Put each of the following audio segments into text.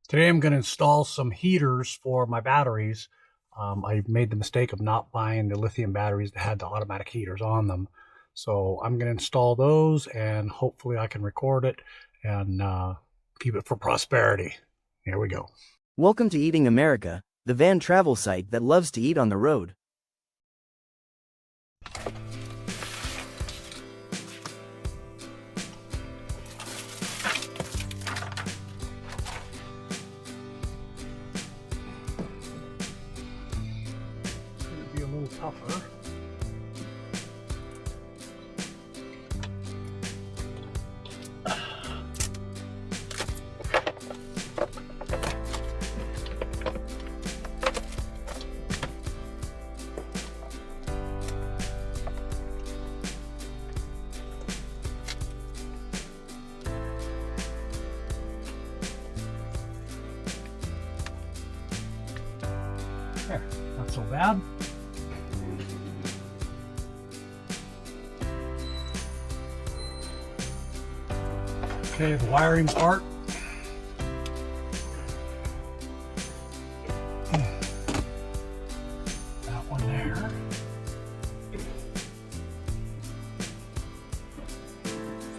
Today I'm going to install some heaters for my batteries. I made the mistake of not buying the lithium batteries that had the automatic heaters on them. So I'm going to install those and hopefully I can record it and keep it for prosperity. Here we go. Welcome to Eating America, the van travel site that loves to eat on the road. Be a little tougher. There, not so bad. Okay, the wiring part. That one there.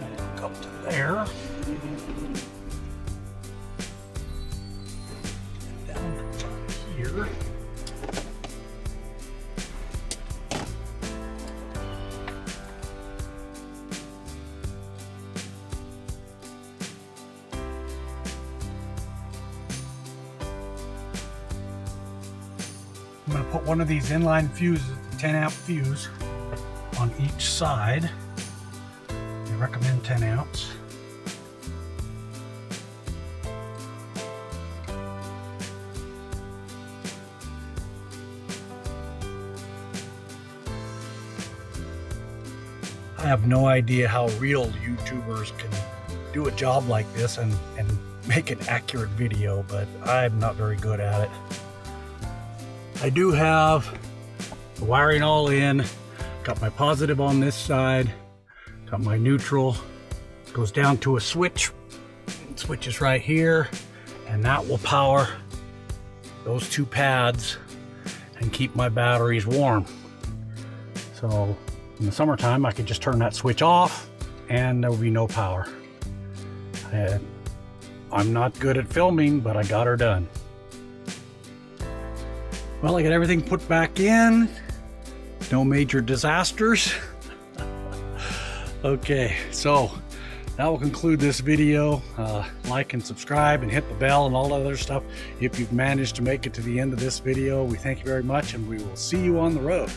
And it'll come to there. And down to here. I'm going to put one of these inline fuses, 10 amp fuse, on each side. They recommend 10 amps. I have no idea how real YouTubers can do a job like this and make an accurate video, but I'm not very good at it. I do have the wiring all in, got my positive on this side, got my neutral, goes down to a switch, switch is right here, and that will power those two pads and keep my batteries warm. So in the summertime I could just turn that switch off and there will be no power. I'm not good at filming, but I got her done. Well, I got everything put back in. No major disasters. Okay, so that will conclude this video. Like and subscribe and hit the bell and all that other stuff. If you've managed to make it to the end of this video, we thank you very much and we will see you on the road.